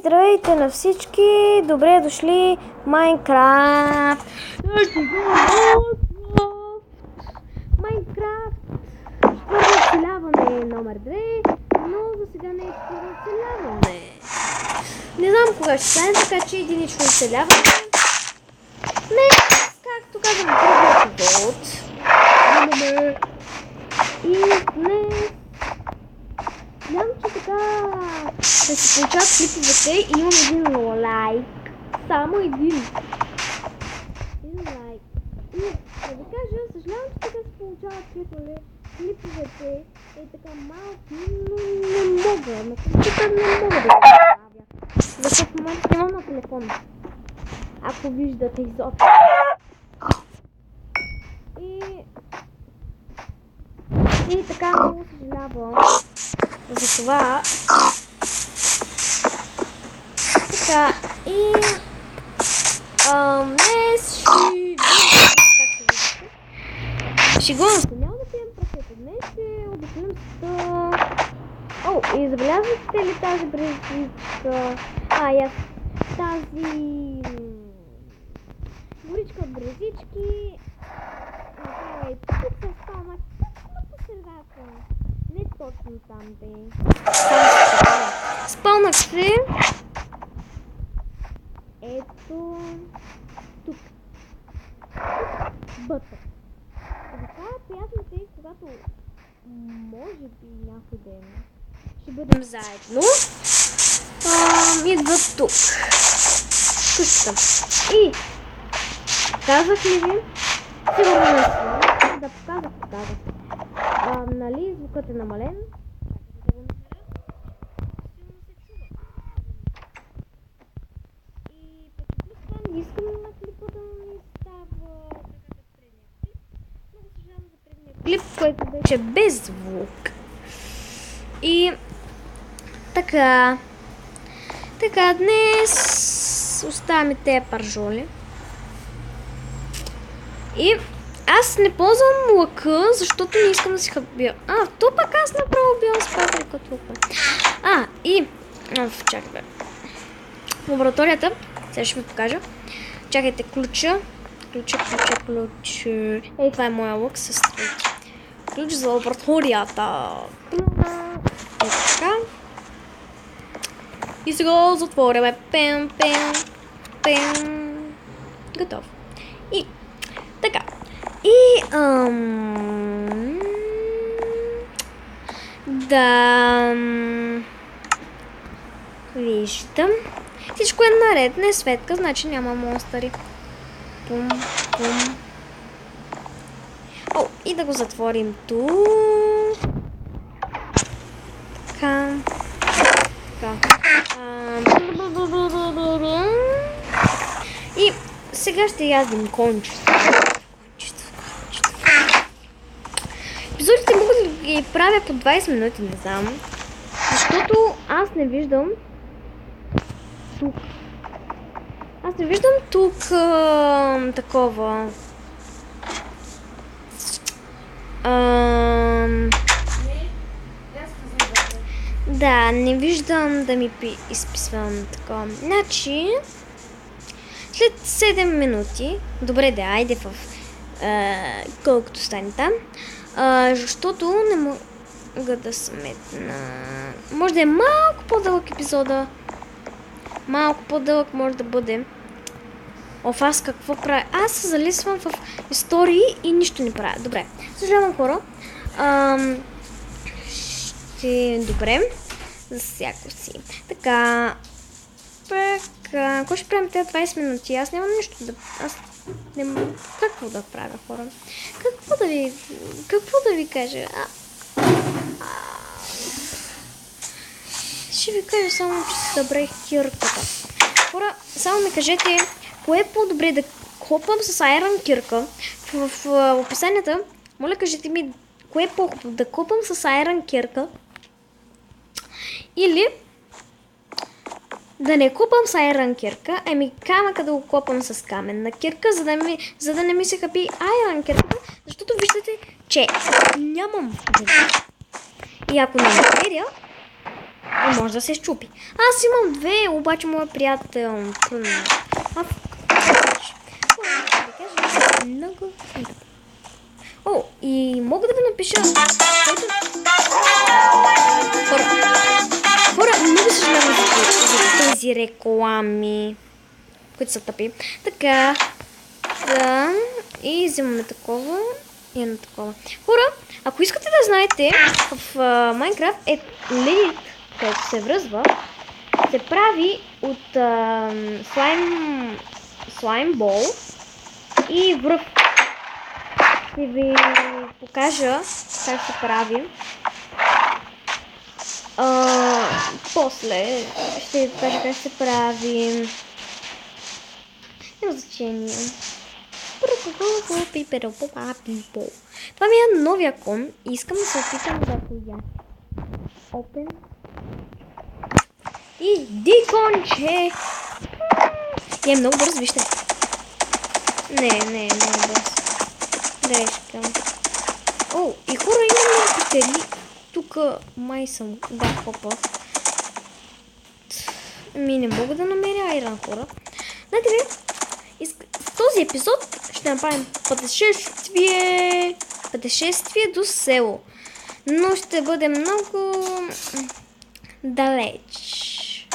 Здравейте на всички! Добре дошли в Майнкрафт! Майнкрафт! Четвърто оцеляване номер 2, но за сега не е четвърто оцеляване. Не знам кога ще стане, така че единично оцеляване. Не, както казвам, друг епизод. И днес знам, че така да се получават клиповете и имам един лайк. Само един. Един лайк. И да ви кажа, съжалявам, че така се получават клиповете. Е така малки, но не мога. На компютър не мога да го правя. Защото в момента снимам на телефон. Ако виждате изобщо. И така много съжалявам за това. Така, и днес шегувам се, няма да пием прасета. Днес ще обясним и забелязвате ли тази брезичка? Тази горичка от брезички. Направя и тук се спалнах по средата. Не точно там, бе. Спалнах се. Ето тук. Бътър. Така приятелите, когато може би някой ден ще бъдем заедно, идват тук. Къщата. И казах ли ви? Сигурно не съм. Да показах. Нали звукът е намален? И пък не искам на клипа да ми става така като предния клип. Много съжалявам за предния клип, който беше без звук. И така днес оставяме тези пържоли. И аз не ползвам лъка, защото не искам да си хабя. То пък аз направо бял с паприка тук. Чакай бе. Лабораторията, сега ще ви покажа. Чакайте, ключа. Ей, това е моя лък с стрелки. Ключ за лабораторията. Така. И сега затворяме. Пем. Готов. И така. Виждам. Всичко е наред, не е светка, значи няма монстъри. Пум. И да го затворим тук. Така. И сега ще яздим кончето. Епизодите могат да ги правя по 20 минути, не знам. Защото аз не виждам тук. Такова. Да, не виждам да ми изписвам такова. Значи, след 7 минути, добре да, айде в колкото стане там, защото не мога да сметна. Може да е малко по-дълъг епизода. Малко по-дълъг може да бъде. Аз какво правя? Аз се залисвам в истории и нищо не правя. Добре. Съжалявам, хора. Добре. За всяко си. Така. Какво ще правим тези 20 минути? Аз нямам нищо да... Какво да правя, хора? Какво да ви кажа? Ще ви кажа само, че се събрах кирката. Хора, само ми кажете, кое е по-добре да копам с айрон кирка? В описанията, моля кажете ми, кое е по-хубаво да копам с айрон кирка или да не купам с айрон кирка, камъка да го копам с каменна кирка, за да не ми се хапи айрон кирката, защото виждате, че нямам. И ако не намеря, И може да се щупи. Аз имам две, обаче моят приятел... Много... О, и мога да ви напиша... Хора, много съжалявам за тези реклами, които са тъпи. Така, да, и взимаме такова и едно такова. Хора, ако искате да знаете, в Майнкрафт е лид, който се връзва, се прави от слайм бол и връв. Ще ви покажа как се прави. После ще ви покажа как се прави. Няма значение. Това ми е новия кон и искам да се опитам да го я. Open. И диконче! И е много бърз, вижте. Не е бърз. Грешка. О, и хора, имам питери. Тук май съм. Да, хопа. Не мога да намеря айран, хора. Знаете ли? В този епизод ще направим пътешествие до село. Но ще бъде много далеч.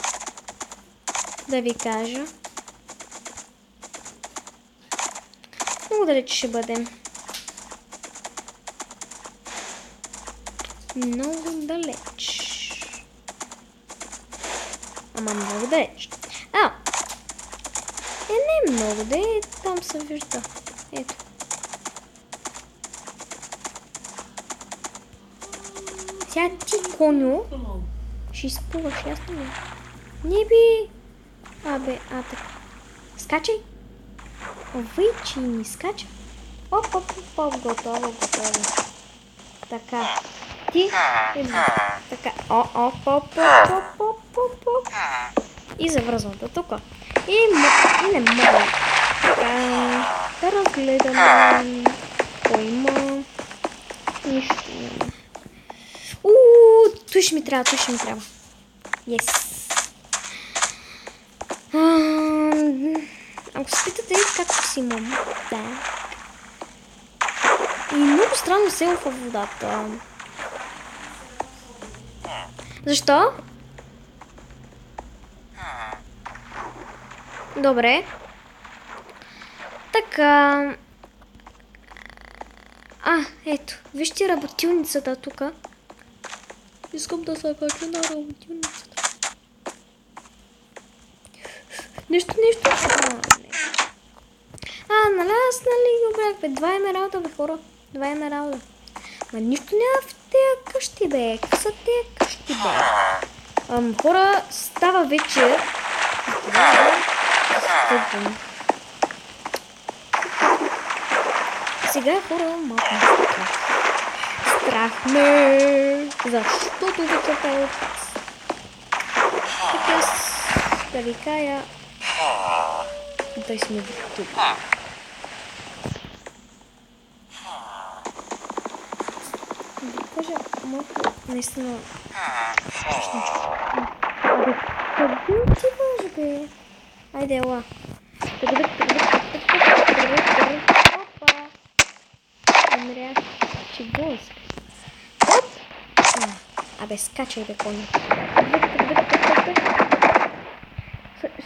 Да ви кажа. Много далеч ще бъде. Много далеч. Ама много далеч. Не много, там се вижда. Ето. Сега ти, коню, ще изплуваш, ясно ли? Не би. Така. Скачай. Выйчи, не скача. Оп, готово. Така. Ти. Така. Оп. И завръзвам до тук. И не мога. Така. Да разгледам. Кой има? Нищо няма. Той ще ми трябва. Yes. Ако се питате как си имам. Да. И много странно село във водата. Защо? Добре. Така. Ето. Вижте работилницата тук. Искам да се кача на работилницата. Нещо. Нали го бях, 2 емералда, бе, хора. 2 емералда. Ма нищо няма в тези къщи, бе. Какви са тези къщи, бе? Хора, става вечер. Сега хора малко страх ме, защото вечерта е така да ви кая да сме тук. Да кажа, малко наистина страшничко. Къде отиваш, бе? Айде, ела. Умрях, че го искаш. Оп! Скачай, бе, коня.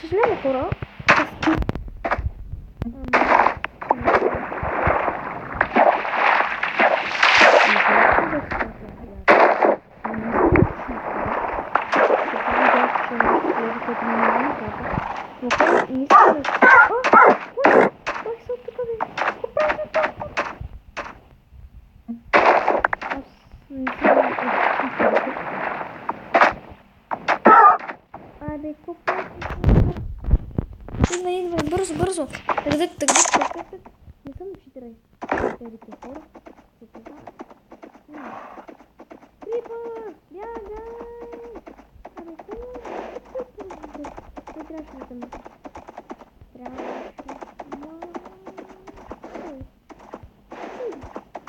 Съжалявам, хора. Бързо. Тъгдък. Не съм учителя. Тези хора. Крипър! Бягай! Кой трябваше да съм?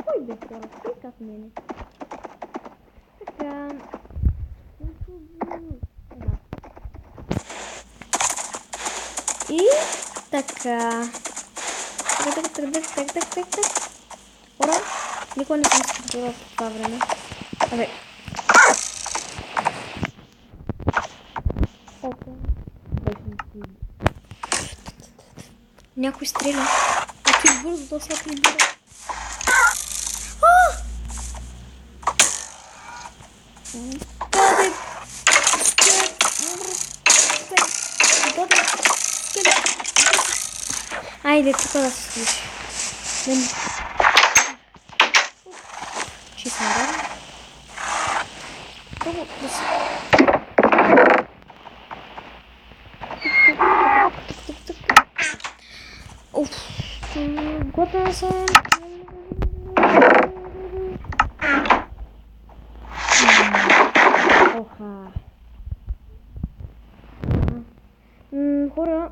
Кой бе хора? Кой как мене? Така. И така. Так. Ура! Никога не съм скипила по това време. Абе. Някой стреля. Отиде бързо, да сега прибира. Айде, тук да се случи. Че съм рада. Пробвам да се... Уф, готова съм. Оха. Хора,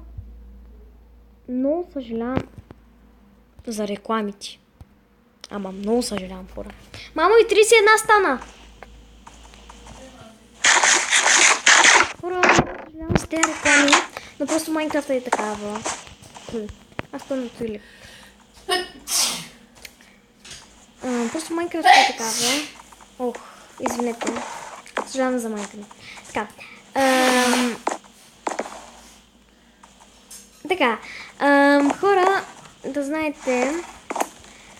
много съжалявам за рекламите. Ама много съжалявам, хора. Мамо, и 31 стана. Хора, съжалявам с тези реклами, но просто Майнкрафт е такава. Аз пълно твили. Просто Майнкрафт е такава. Ох, извинете. Съжалявам за Майнкрафт. Така. Така. Хора, да знаете,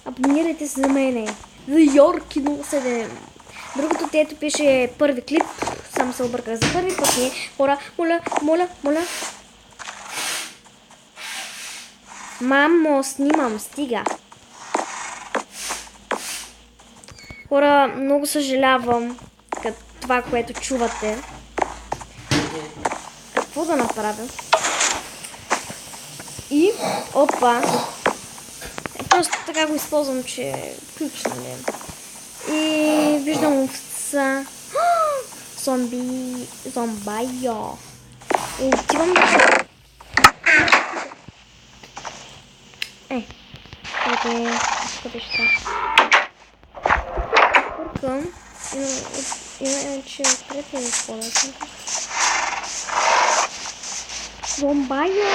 абонирайте се за мене. The Yorkie 07. Другото тето пише първи клип. Само се обърках за първи път. Не. Хора, моля. Мамо, снимам, стига. Хора, много съжалявам това, което чувате. Какво да направя? И, опа, просто така го използвам, че е ключ, нали? И виждам овца. Зомбайо. Отивам да... Къде Пъркам. Иначе третия е изхода. Зомбайо.